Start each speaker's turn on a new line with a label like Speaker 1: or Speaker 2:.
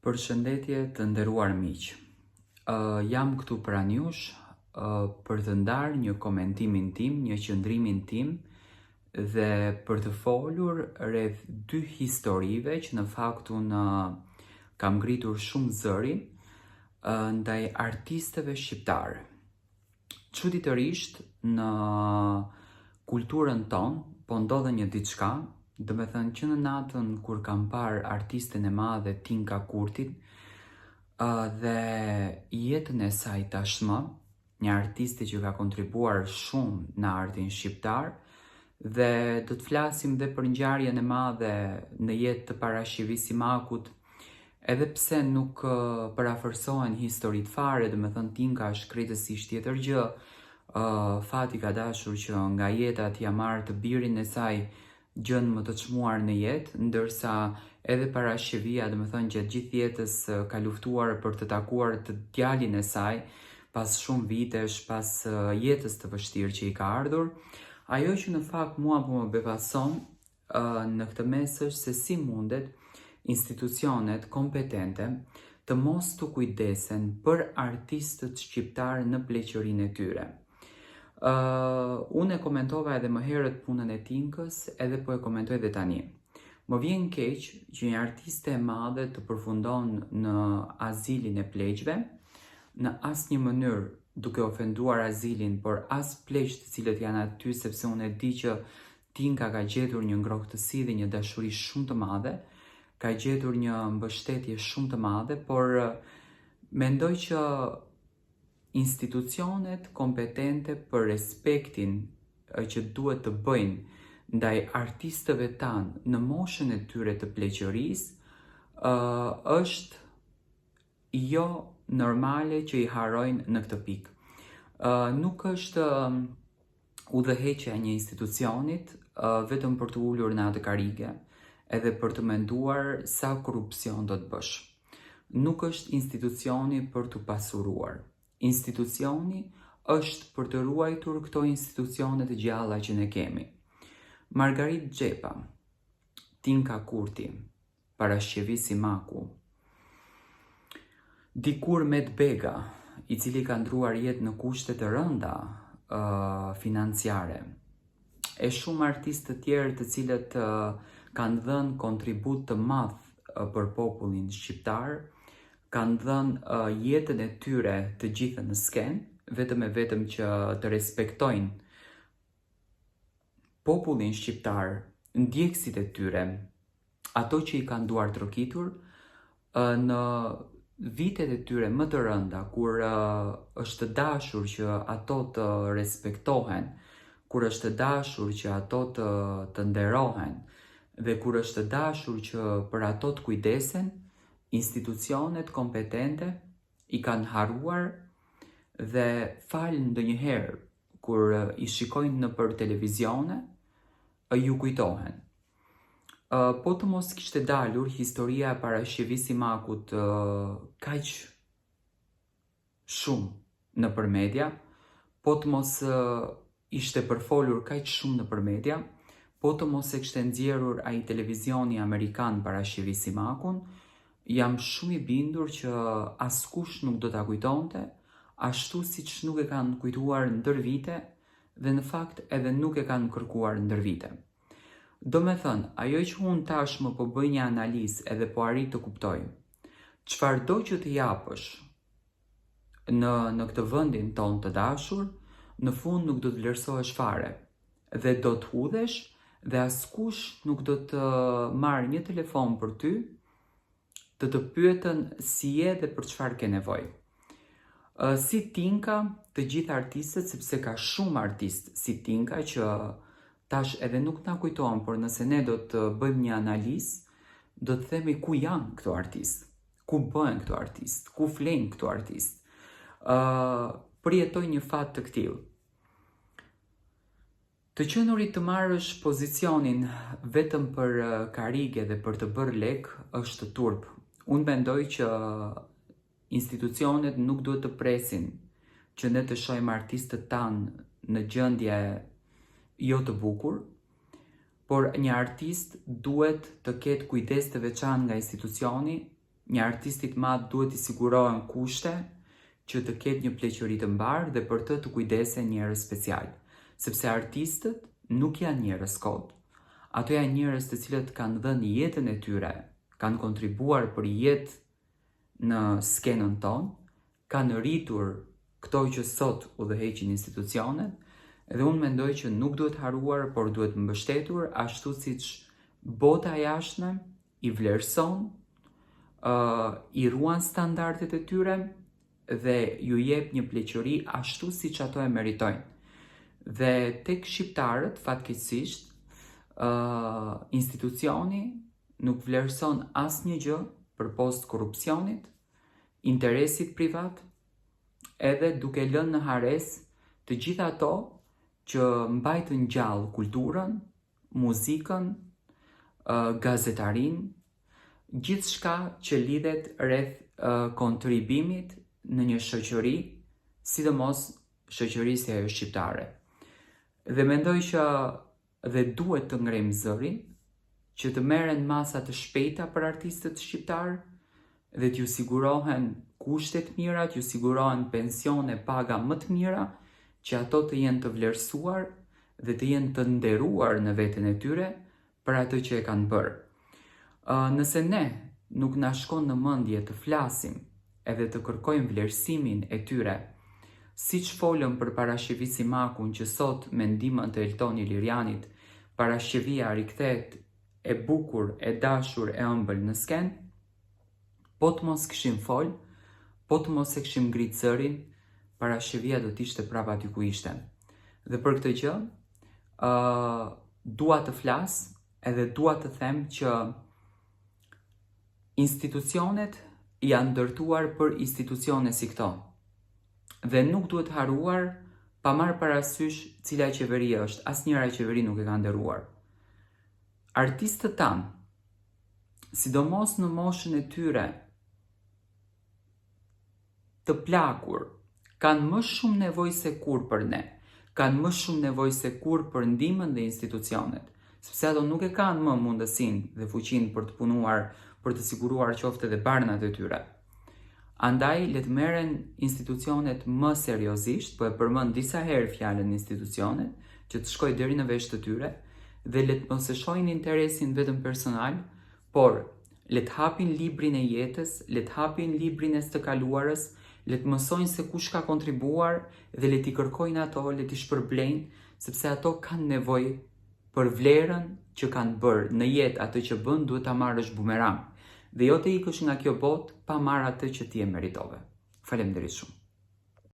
Speaker 1: Përshëndetje të nderuar miq. Jam këtu pranë jush për të ndarë një komentimin tim, një qëndrimin tim dhe për të folur rreth dy historive që në fakt unë kam ngritur shumë zërin ndaj artistëve shqiptarë. Çuditërisht në kulturën tonë po ndodhe një diçka, do me thënë që në natën kur kam parë artisten e madhe Tinka Kurtin dhe jetën e saj tashmë, një artiste që ka kontribuar shumë në artin shqiptar, dhe do të flasim dhe për ngjarjen e madhe në jetë të Parashivis Simakut, edhe pse nuk parafërsohen historitë fare, do me thënë Tinka është krejtësisht tjetër gjë. Fati ka dashur që nga jeta t'ia marrë të birin e saj gjën më të çmuar në jetë, ndërsa edhe Parashivia, do me thënë gjatë gjithë jetës ka luftuar për të takuar të djalin e saj pas shumë vitesh, pas jetës të vështirë që i ka ardhur. Ajo që në fakt mua po më befason në këtë mes është se si mundet institucionet kompetente të mos të kujdesen për artistët shqiptarë në pleqërinë e tyre. Unë e komentova edhe më herët punën e Tinkës, edhe po e komentoj edhe tani. Më vjen keq që një artiste e madhe të përfundon në azilin e pleqve, në asnjë mënyrë duke ofenduar azilin, por as pleq të cilët janë aty, sepse unë e di që Tinka ka gjetur një ngrohtësi dhe një dashuri shumë të madhe, ka gjetur një mbështetje shumë të madhe, por mendoj që institucionet kompetente për respektin që duhet të bëjnë ndaj artistëve tanë në moshën e tyre të pleqërisë është jo normale që i harojnë në këtë pikë. Nuk është udhëheqja e një institucionit vetëm për të ulur në atë karige, edhe për të menduar sa korrupsion do të bësh. Nuk është institucioni për të pasuruar. Institucioni është për të ruajtur këto institucionet e gjalla që ne kemi. Margarit Xhepa, Tinka Kurti, Parashivis Simaku, dikur Med Bega, i cili ka ndruar jetë në kushte të rënda financiare, e shumë artistë të tjerë të cilët kanë dhënë kontribut të madh për popullin shqiptar, kanë dhënë jetën e tyre të gjithë në skenë, vetëm që të respektojnë popullin shqiptar, ndjekësit e tyre, ato që i kanë duar trokitur, në vitet e tyre më të rënda, kur është dashur që ato të respektohen, kur është dashur që ato të nderohen, dhe kur është dashur që për ato të kujdesen, institucionet kompetente i kanë harruar dhe falë ndonjëherë kur i shikojnë nëpër televizione, ju kujtohen. Po të mos kishte dalur historia e Parashivis Simakut kaq shumë nëpër media, po të mos ishte përfolur kaq shumë nëpër media, po të mos e kishte nxjerrur ai televizioni amerikan Parashivis Simakun, jam shumë i bindur që askush nuk do ta kujtonte, ashtu siç nuk e kanë kujtuar ndër vite dhe në fakt edhe nuk e kanë kërkuar ndër vite. Do me thënë, ajo që unë tashmë po bëj një analizë edhe po arrit të kuptoj, çfarëdo që të japësh në këtë vendin tonë të dashur, në fund nuk do të vlerësohesh fare dhe do të hudhesh dhe askush nuk do të marrë një telefon për ty të pyetën si je dhe për çfarë ke nevojë. Si Tinka, të gjithë artistët, sepse ka shumë artistë si Tinka që tash edhe nuk na kujtohen, por nëse ne do të bëjmë një analizë, do të themi ku janë këto artistë, ku bëhen këto artistë, ku flenë këto artistë. Përjetoj një fat të këtillë. Të qenurit të marrësh pozicionin vetëm për karige dhe për të bërë lek është turp. Unë mendoj që institucionet nuk duhet të presin që ne të shohim artistët tanë në gjendje jo të bukur, por një artist duhet të ketë kujdes të veçantë nga institucioni një artistit madh duhet i sigurohen kushte që të ketë një pleqëri të mbarë dhe për të kujdesen njerëz special, sepse artistët nuk janë njerëz kot. Ato janë njerëz të cilët kanë dhënë jetën e tyre, kanë kontribuar për jetë në skenën tonë, kanë rritur këto që sot udhëheqin institucionet, dhe unë mendoj që nuk duhet haruar, por duhet mbështetur, ashtu siç bota jashtme i vlerëson, i ruan standardet e tyre dhe ju jep një pleqëri ashtu siç ato e meritojnë. Dhe tek shqiptarët, fatkeqësisht, institucioni nuk vlerëson asnjë gjë përpost korrupsionit, interesit privat, edhe duke lënë në hares të gjitha ato që mbajtën gjallë kulturën, muzikën, gazetarin, gjithçka që lidhet rreth kontribimit në një shoqëri, sidomos shoqëri si ajo shqiptare. Dhe mendoj që dhe duhet të ngrejmë zërin, që të merren masa të shpejta për artistët shqiptar dhe t'ju sigurohen kushte të mira, t'ju sigurohen pensione, paga më të mira, që ato të jenë të vlerësuar dhe të jenë të nderuar në veten e tyre për atë që e kanë bërë. Nëse ne nuk na shkon në mendje të flasim edhe të kërkojmë vlerësimin e tyre, siç folëm për Parashëvi Simakun që sot me ndihmën të Eltoni Lirianit, Parashëvia rikthehet e bukur, e dashur, e ëmbël në skenë, po të mos kishim fol, po të mos e kishim ngritë zërin, Parashëvia do t'ishte prapa aty ku ishte. Dhe për këtë gjë, dua të flas edhe dua të them që institucionet janë ndërtuar për institucione si këto. Dhe nuk duhet haruar pa marrë parasysh cila qeveri është, asnjëra qeveri nuk e ka nderuar. Artistët tanë, sidomos në moshën e tyre të plakur, kanë më shumë nevojë se kur për ne, kanë më shumë nevojë se kur për ndihmën dhe institucionet, sepse ato nuk e kanë më mundësinë dhe fuqinë për të punuar, për të siguruar qoftë edhe barnat e tyre. Andaj, le të merren institucionet më seriozisht, po e përmend disa herë fjalën institucionet, që të shkojë deri në vesh të tyre, dhe le të mos e shohin interesin vetëm personal, por le të hapin librin e jetës, le të hapin librin e së kaluarës, le të mësojnë se kush ka kontribuar dhe le t'i kërkojnë ato, le t'i shpërblejnë, sepse ato kanë nevojë për vlerën që kanë bërë në jetë. Atë që bën duhet ta marrësh bumerang. Dhe jo të ikësh nga kjo botë pa marrë atë që ti e meritove. Faleminderit shumë.